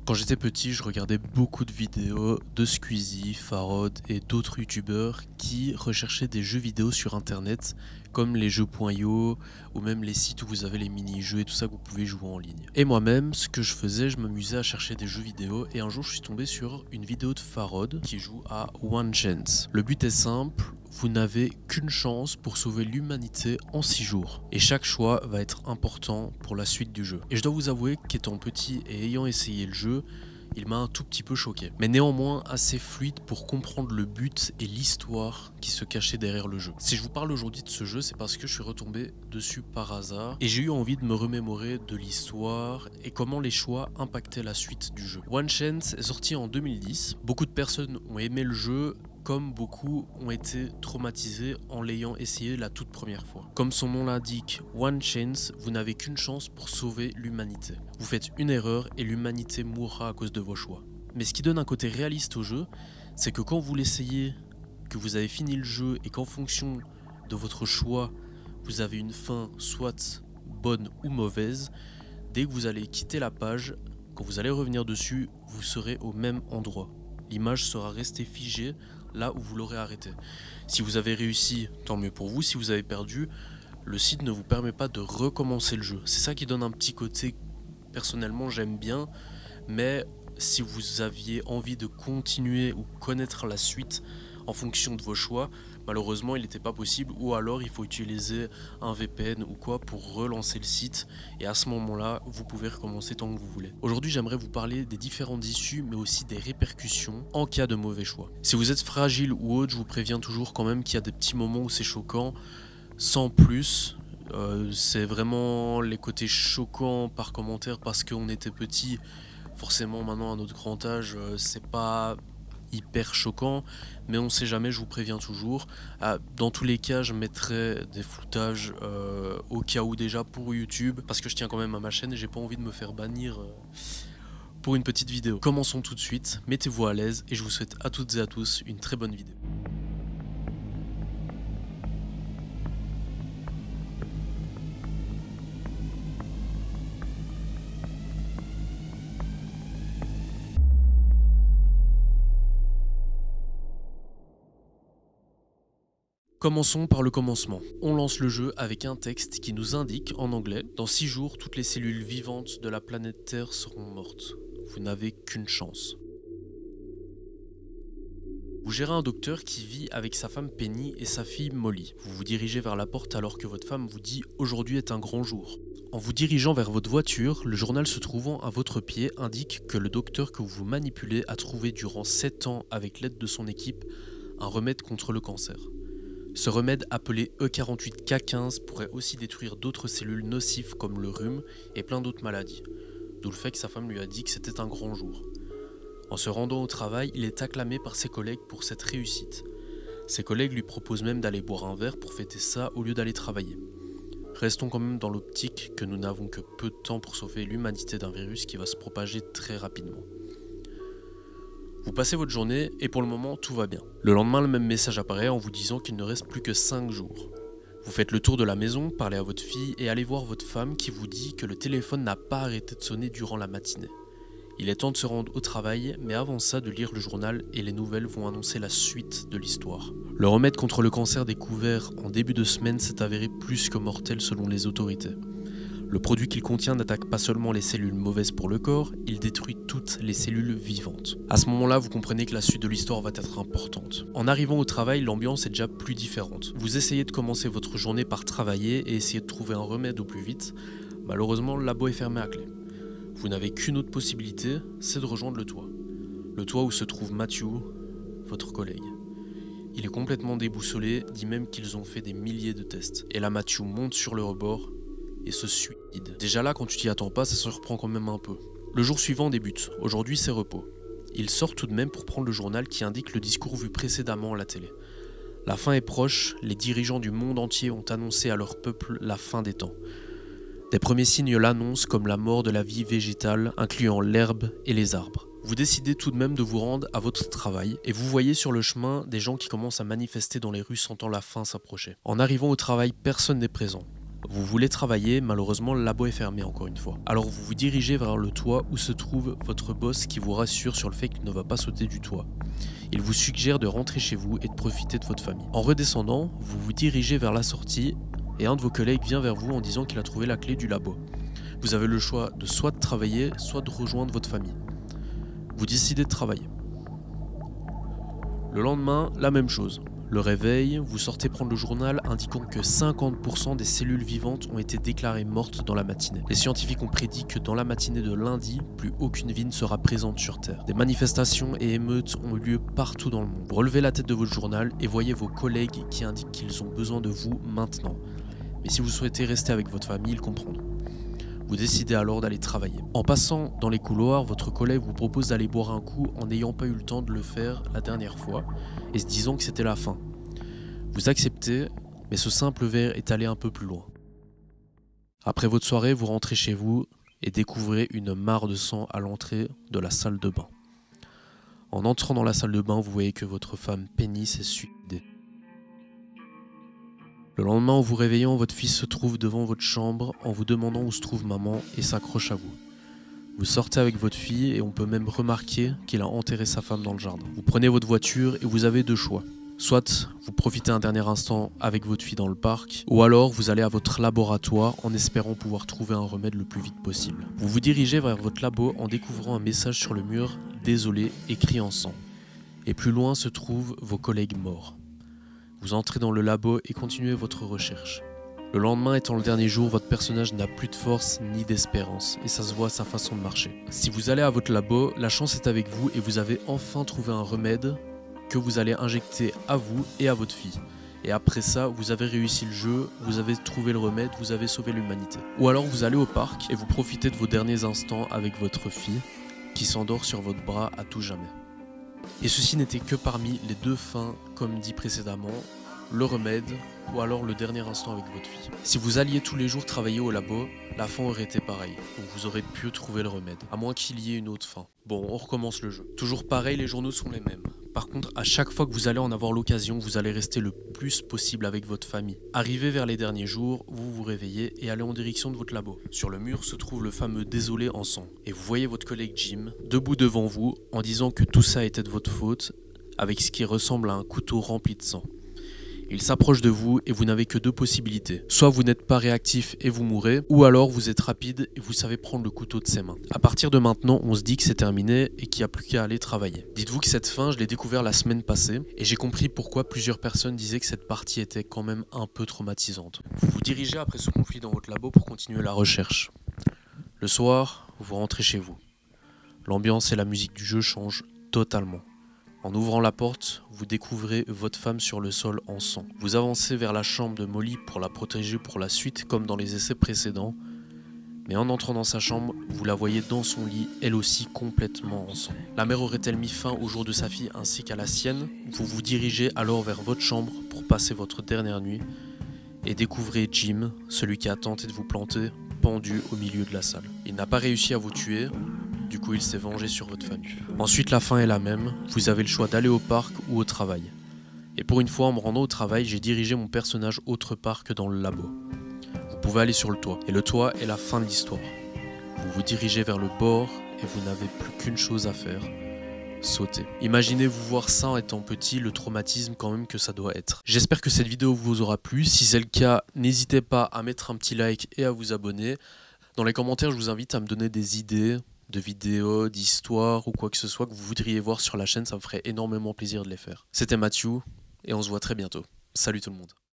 Quand j'étais petit, je regardais beaucoup de vidéos de Squeezie, Farod et d'autres youtubeurs qui recherchaient des jeux vidéo sur internet, comme les jeux.io ou même les sites où vous avez les mini-jeux et tout ça que vous pouvez jouer en ligne. Et moi-même, ce que je faisais, je m'amusais à chercher des jeux vidéo et un jour je suis tombé sur une vidéo de Farod qui joue à One Chance. Le but est simple, vous n'avez qu'une chance pour sauver l'humanité en 6 jours. Et chaque choix va être important pour la suite du jeu. Et je dois vous avouer qu'étant petit et ayant essayé le jeu, il m'a un tout petit peu choqué. Mais néanmoins assez fluide pour comprendre le but et l'histoire qui se cachait derrière le jeu. Si je vous parle aujourd'hui de ce jeu, c'est parce que je suis retombé dessus par hasard. Et j'ai eu envie de me remémorer de l'histoire et comment les choix impactaient la suite du jeu. One Chance est sorti en 2010. Beaucoup de personnes ont aimé le jeu, comme beaucoup ont été traumatisés en l'ayant essayé la toute première fois. Comme son nom l'indique, One Chance, vous n'avez qu'une chance pour sauver l'humanité. Vous faites une erreur et l'humanité mourra à cause de vos choix. Mais ce qui donne un côté réaliste au jeu, c'est que quand vous l'essayez, que vous avez fini le jeu et qu'en fonction de votre choix, vous avez une fin soit bonne ou mauvaise, dès que vous allez quitter la page, quand vous allez revenir dessus, vous serez au même endroit. L'image sera restée figée là où vous l'aurez arrêté. Si vous avez réussi, tant mieux pour vous. Si vous avez perdu, le site ne vous permet pas de recommencer le jeu. C'est ça qui donne un petit côté, personnellement j'aime bien, mais si vous aviez envie de continuer ou connaître la suite en fonction de vos choix, malheureusement il n'était pas possible, ou alors il faut utiliser un VPN ou quoi pour relancer le site, et à ce moment-là vous pouvez recommencer tant que vous voulez. Aujourd'hui j'aimerais vous parler des différentes issues mais aussi des répercussions en cas de mauvais choix. Si vous êtes fragile ou autre, je vous préviens toujours quand même qu'il y a des petits moments où c'est choquant, sans plus. C'est vraiment les côtés choquants par commentaire parce qu'on était petit. Forcément maintenant à notre grand âge c'est pas hyper choquant, mais on sait jamais, je vous préviens toujours. Dans tous les cas je mettrai des floutages au cas où, déjà pour YouTube, parce que je tiens quand même à ma chaîne et j'ai pas envie de me faire bannir pour une petite vidéo. Commençons tout de suite, mettez-vous à l'aise et je vous souhaite à toutes et à tous une très bonne vidéo. Commençons par le commencement. On lance le jeu avec un texte qui nous indique en anglais « Dans 6 jours, toutes les cellules vivantes de la planète Terre seront mortes. Vous n'avez qu'une chance. » Vous gérez un docteur qui vit avec sa femme Penny et sa fille Molly. Vous vous dirigez vers la porte alors que votre femme vous dit « Aujourd'hui est un grand jour ». En vous dirigeant vers votre voiture, le journal se trouvant à votre pied indique que le docteur que vous manipulez a trouvé durant 7 ans avec l'aide de son équipe un remède contre le cancer. Ce remède appelé E48K15 pourrait aussi détruire d'autres cellules nocives comme le rhume et plein d'autres maladies, d'où le fait que sa femme lui a dit que c'était un grand jour. En se rendant au travail, il est acclamé par ses collègues pour cette réussite. Ses collègues lui proposent même d'aller boire un verre pour fêter ça au lieu d'aller travailler. Restons quand même dans l'optique que nous n'avons que peu de temps pour sauver l'humanité d'un virus qui va se propager très rapidement. Vous passez votre journée et pour le moment tout va bien. Le lendemain, le même message apparaît en vous disant qu'il ne reste plus que 5 jours. Vous faites le tour de la maison, parlez à votre fille et allez voir votre femme qui vous dit que le téléphone n'a pas arrêté de sonner durant la matinée. Il est temps de se rendre au travail, mais avant ça de lire le journal et les nouvelles vont annoncer la suite de l'histoire. Le remède contre le cancer découvert en début de semaine s'est avéré plus que mortel selon les autorités. Le produit qu'il contient n'attaque pas seulement les cellules mauvaises pour le corps, il détruit toutes les cellules vivantes. À ce moment-là, vous comprenez que la suite de l'histoire va être importante. En arrivant au travail, l'ambiance est déjà plus différente. Vous essayez de commencer votre journée par travailler et essayer de trouver un remède au plus vite. Malheureusement, le labo est fermé à clé. Vous n'avez qu'une autre possibilité, c'est de rejoindre le toit. Le toit où se trouve Matthew, votre collègue. Il est complètement déboussolé, dit même qu'ils ont fait des milliers de tests. Et là, Matthew monte sur le rebord et se suicide. Déjà là, quand tu t'y attends pas, ça surprend quand même un peu. Le jour suivant débute. Aujourd'hui, c'est repos. Il sort tout de même pour prendre le journal qui indique le discours vu précédemment à la télé. La fin est proche, les dirigeants du monde entier ont annoncé à leur peuple la fin des temps. Des premiers signes l'annoncent comme la mort de la vie végétale, incluant l'herbe et les arbres. Vous décidez tout de même de vous rendre à votre travail et vous voyez sur le chemin des gens qui commencent à manifester dans les rues sentant la fin s'approcher. En arrivant au travail, personne n'est présent. Vous voulez travailler, malheureusement le labo est fermé encore une fois. Alors vous vous dirigez vers le toit où se trouve votre boss qui vous rassure sur le fait qu'il ne va pas sauter du toit. Il vous suggère de rentrer chez vous et de profiter de votre famille. En redescendant, vous vous dirigez vers la sortie et un de vos collègues vient vers vous en disant qu'il a trouvé la clé du labo. Vous avez le choix de soit de travailler, soit de rejoindre votre famille. Vous décidez de travailler. Le lendemain, la même chose. Le réveil, vous sortez prendre le journal indiquant que 50% des cellules vivantes ont été déclarées mortes dans la matinée. Les scientifiques ont prédit que dans la matinée de lundi, plus aucune vie ne sera présente sur Terre. Des manifestations et émeutes ont eu lieu partout dans le monde. Vous relevez la tête de votre journal et voyez vos collègues qui indiquent qu'ils ont besoin de vous maintenant. Mais si vous souhaitez rester avec votre famille, ils comprendront. Vous décidez alors d'aller travailler. En passant dans les couloirs, votre collègue vous propose d'aller boire un coup en n'ayant pas eu le temps de le faire la dernière fois et se disant que c'était la fin. Vous acceptez, mais ce simple verre est allé un peu plus loin. Après votre soirée, vous rentrez chez vous et découvrez une mare de sang à l'entrée de la salle de bain. En entrant dans la salle de bain, vous voyez que votre femme Penny s'est suicidée. Le lendemain, en vous réveillant, votre fils se trouve devant votre chambre en vous demandant où se trouve maman et s'accroche à vous. Vous sortez avec votre fille et on peut même remarquer qu'il a enterré sa femme dans le jardin. Vous prenez votre voiture et vous avez deux choix. Soit vous profitez un dernier instant avec votre fille dans le parc, ou alors vous allez à votre laboratoire en espérant pouvoir trouver un remède le plus vite possible. Vous vous dirigez vers votre labo en découvrant un message sur le mur « Désolé » écrit en sang. Et plus loin se trouvent vos collègues morts. Vous entrez dans le labo et continuez votre recherche. Le lendemain étant le dernier jour, votre personnage n'a plus de force ni d'espérance, et ça se voit à sa façon de marcher. Si vous allez à votre labo, la chance est avec vous et vous avez enfin trouvé un remède que vous allez injecter à vous et à votre fille. Et après ça, vous avez réussi le jeu, vous avez trouvé le remède, vous avez sauvé l'humanité. Ou alors vous allez au parc et vous profitez de vos derniers instants avec votre fille, qui s'endort sur votre bras à tout jamais. Et ceci n'était que parmi les deux fins, comme dit précédemment, le remède ou alors le dernier instant avec votre fille. Si vous alliez tous les jours travailler au labo, la fin aurait été pareille, donc vous aurez pu trouver le remède, à moins qu'il y ait une autre fin. Bon, on recommence le jeu. Toujours pareil, les journaux sont les mêmes. Par contre, à chaque fois que vous allez en avoir l'occasion, vous allez rester le plus possible avec votre famille. Arrivé vers les derniers jours, vous vous réveillez et allez en direction de votre labo. Sur le mur se trouve le fameux désolé en sang. Et vous voyez votre collègue Jim, debout devant vous, en disant que tout ça était de votre faute, avec ce qui ressemble à un couteau rempli de sang. Il s'approche de vous et vous n'avez que deux possibilités. Soit vous n'êtes pas réactif et vous mourrez, ou alors vous êtes rapide et vous savez prendre le couteau de ses mains. À partir de maintenant, on se dit que c'est terminé et qu'il n'y a plus qu'à aller travailler. Dites-vous que cette fin, je l'ai découvert la semaine passée et j'ai compris pourquoi plusieurs personnes disaient que cette partie était quand même un peu traumatisante. Vous vous dirigez après ce conflit dans votre labo pour continuer la recherche. Le soir, vous rentrez chez vous. L'ambiance et la musique du jeu changent totalement. En ouvrant la porte, vous découvrez votre femme sur le sol en sang. Vous avancez vers la chambre de Molly pour la protéger pour la suite comme dans les essais précédents. Mais en entrant dans sa chambre, vous la voyez dans son lit, elle aussi complètement en sang. La mère aurait-elle mis fin au jour de sa fille ainsi qu'à la sienne? Vous vous dirigez alors vers votre chambre pour passer votre dernière nuit et découvrez Jim, celui qui a tenté de vous planter, pendu au milieu de la salle. Il n'a pas réussi à vous tuer. Du coup, il s'est vengé sur votre famille. Ensuite, la fin est la même. Vous avez le choix d'aller au parc ou au travail. Et pour une fois, en me rendant au travail, j'ai dirigé mon personnage autre part que dans le labo. Vous pouvez aller sur le toit. Et le toit est la fin de l'histoire. Vous vous dirigez vers le bord et vous n'avez plus qu'une chose à faire. Sauter. Imaginez-vous voir ça en étant petit, le traumatisme quand même que ça doit être. J'espère que cette vidéo vous aura plu. Si c'est le cas, n'hésitez pas à mettre un petit like et à vous abonner. Dans les commentaires, je vous invite à me donner des idées de vidéos, d'histoires ou quoi que ce soit que vous voudriez voir sur la chaîne, ça me ferait énormément plaisir de les faire. C'était Mathieu et on se voit très bientôt. Salut tout le monde.